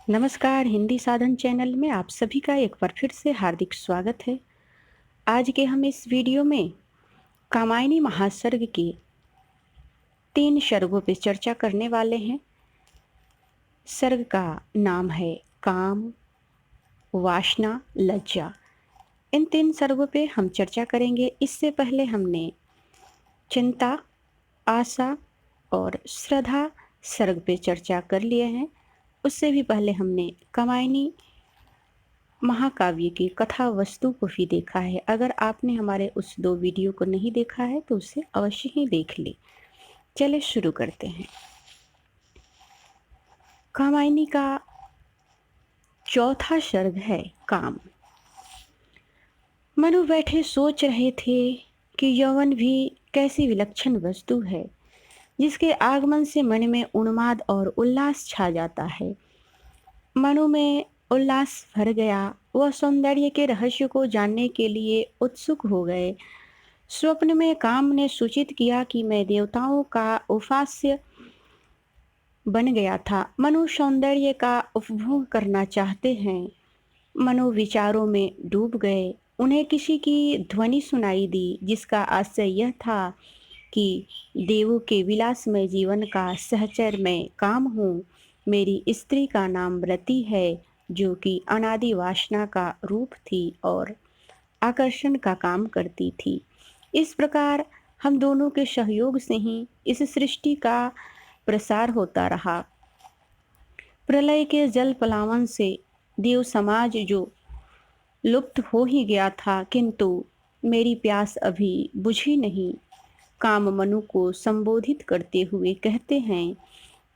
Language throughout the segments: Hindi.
नमस्कार। हिंदी साधन चैनल में आप सभी का एक बार फिर से हार्दिक स्वागत है। आज के हम इस वीडियो में कामायनी महासर्ग के 3 सर्गों पे चर्चा करने वाले हैं। सर्ग का नाम है काम, वासना, लज्जा। इन 3 सर्गों पे हम चर्चा करेंगे। इससे पहले हमने चिंता, आशा और श्रद्धा सर्ग पे चर्चा कर लिए हैं। उससे भी पहले हमने कामायनी महाकाव्य की कथा वस्तु को भी देखा है। अगर आपने हमारे उस 2 वीडियो को नहीं देखा है तो उसे अवश्य ही देख ले। चलिए शुरू करते हैं। कामायनी का चौथा सर्ग है काम। मनु बैठे सोच रहे थे कि यौवन भी कैसी विलक्षण वस्तु है जिसके आगमन से मन में उन्माद और उल्लास छा जाता है। मनु में उल्लास भर गया। वह सौंदर्य के रहस्य को जानने के लिए उत्सुक हो गए। स्वप्न में काम ने सूचित किया कि मैं देवताओं का उपास्य बन गया था। मनु सौंदर्य का उपभोग करना चाहते हैं। मनु विचारों में डूब गए। उन्हें किसी की ध्वनि सुनाई दी जिसका आशय यह था कि देवों के विलासमय जीवन का सहचर मैं काम हूँ। मेरी स्त्री का नाम रति है जो कि अनादि वासना का रूप थी और आकर्षण का काम करती थी। इस प्रकार हम दोनों के सहयोग से ही इस सृष्टि का प्रसार होता रहा। प्रलय के जल पलावन से देव समाज जो लुप्त हो ही गया था, किंतु मेरी प्यास अभी बुझी नहीं। काम मनु को संबोधित करते हुए कहते हैं,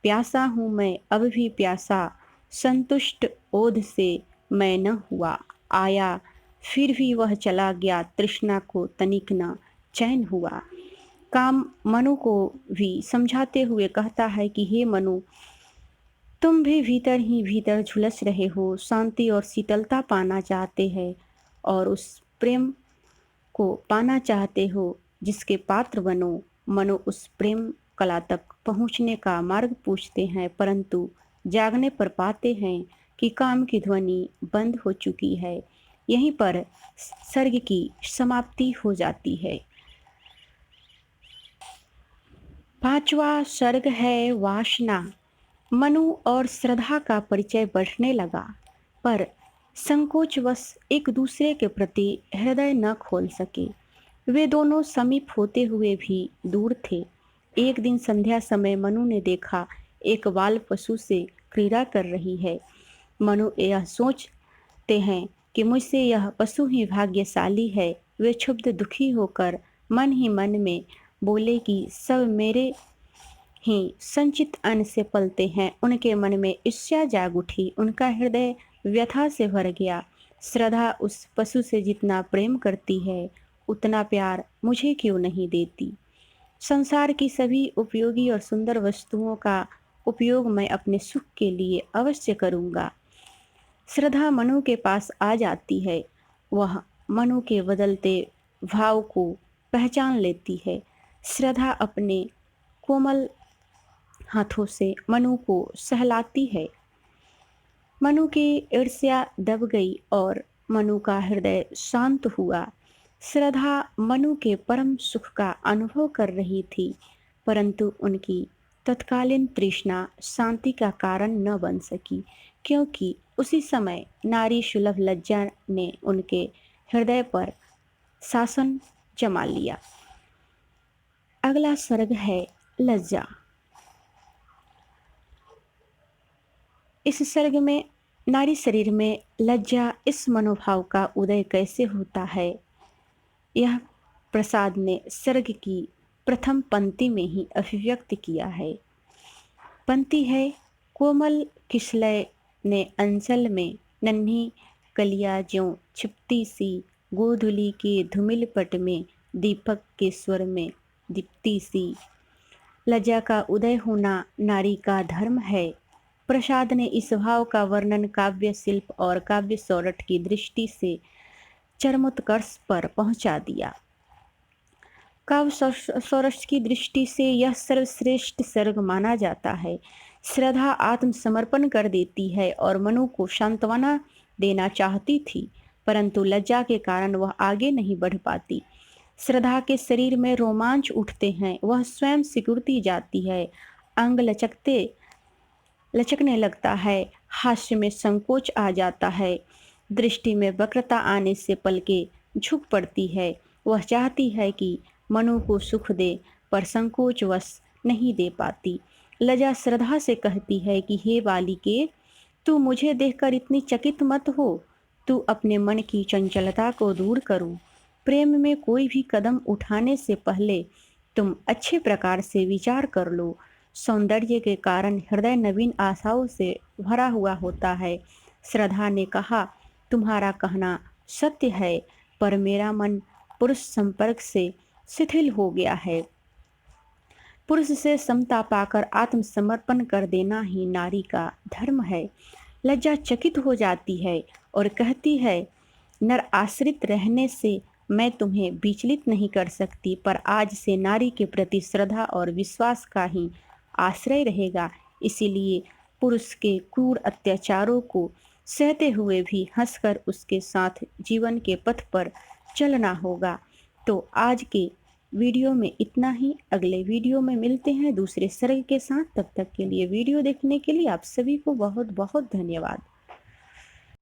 प्यासा हूँ मैं अब भी प्यासा, संतुष्ट ओध से मैं न हुआ। आया फिर भी वह चला गया, तृष्णा को तनिक न चैन हुआ। काम मनु को भी समझाते हुए कहता है कि हे मनु, तुम भी भीतर ही भीतर झुलस रहे हो, शांति और शीतलता पाना चाहते हैं और उस प्रेम को पाना चाहते हो जिसके पात्र बनो। मनु उस प्रेम कला तक पहुँचने का मार्ग पूछते हैं, परंतु जागने पर पाते हैं कि काम की ध्वनि बंद हो चुकी है। यहीं पर सर्ग की समाप्ति हो जाती है। 5वां सर्ग है वासना। मनु और श्रद्धा का परिचय बढ़ने लगा, पर संकोचवश एक दूसरे के प्रति हृदय न खोल सके। वे दोनों समीप होते हुए भी दूर थे। एक दिन संध्या समय मनु ने देखा एक बाल पशु से क्रीड़ा कर रही है। मनु यह सोचते हैं कि मुझसे यह पशु ही भाग्यशाली है। वे क्षुब्ध दुखी होकर मन ही मन में बोले कि सब मेरे ही संचित अन्न से पलते हैं। उनके मन में ईर्ष्या जाग उठी। उनका हृदय व्यथा से भर गया। श्रद्धा उस पशु से जितना प्रेम करती है उतना प्यार मुझे क्यों नहीं देती। संसार की सभी उपयोगी और सुंदर वस्तुओं का उपयोग मैं अपने सुख के लिए अवश्य करूँगा। श्रद्धा मनु के पास आ जाती है। वह मनु के बदलते भाव को पहचान लेती है। श्रद्धा अपने कोमल हाथों से मनु को सहलाती है। मनु की ईर्ष्या दब गई और मनु का हृदय शांत हुआ। श्रद्धा मनु के परम सुख का अनुभव कर रही थी, परंतु उनकी तत्कालीन तृष्णा शांति का कारण न बन सकी, क्योंकि उसी समय नारी सुलभ लज्जा ने उनके हृदय पर शासन जमा लिया। अगला सर्ग है लज्जा। इस सर्ग में नारी शरीर में लज्जा इस मनोभाव का उदय कैसे होता है, यह प्रसाद ने सर्ग की प्रथम पंक्ति में ही अभिव्यक्त किया है। पंक्ति है, कोमल किसलय ने अंचल में नन्ही कलिया ज्यों छिपती सी, गोधुली के धूमिल पट में दीपक के स्वर में दीप्ति सी। लज्जा का उदय होना नारी का धर्म है। प्रसाद ने इस भाव का वर्णन काव्य शिल्प और काव्य सौरठ की दृष्टि से चरमोत्कर्ष पर पहुंचा दिया। काव्य सौरठ की दृष्टि से यह सर्वश्रेष्ठ सर्ग माना जाता है। श्रद्धा आत्मसमर्पण कर देती है और मनु को सांत्वना देना चाहती थी, परंतु लज्जा के कारण वह आगे नहीं बढ़ पाती। श्रद्धा के शरीर में रोमांच उठते हैं, वह स्वयं सिकुड़ती जाती है, अंग लचकने लगता है, हास्य में संकोच आ जाता है, दृष्टि में वक्रता आने से पलकें झुक पड़ती है। वह चाहती है कि मनु को सुख दे, पर संकोचवश नहीं दे पाती। लज्जा श्रद्धा से कहती है कि हे बालिके, तू मुझे देखकर इतनी चकित मत हो। तू अपने मन की चंचलता को दूर करो। प्रेम में कोई भी कदम उठाने से पहले तुम अच्छे प्रकार से विचार कर लो। सौंदर्य के कारण हृदय नवीन आशाओं से भरा हुआ होता है। श्रद्धा ने कहा, तुम्हारा कहना सत्य है, पर मेरा मन पुरुष संपर्क से शिथिल हो गया है। पुरुष से समता पाकर आत्मसमर्पण कर देना ही नारी का धर्म है। लज्जा चकित हो जाती है और कहती है, नर आश्रित रहने से मैं तुम्हें विचलित नहीं कर सकती, पर आज से नारी के प्रति श्रद्धा और विश्वास का ही आश्रय रहेगा। इसीलिए पुरुष के क्रूर अत्याचारों को सहते हुए भी हंसकर उसके साथ जीवन के पथ पर चलना होगा। तो आज के वीडियो में इतना ही। अगले वीडियो में मिलते हैं दूसरे सर्ग के साथ। तब तक के लिए वीडियो देखने के लिए आप सभी को बहुत बहुत धन्यवाद।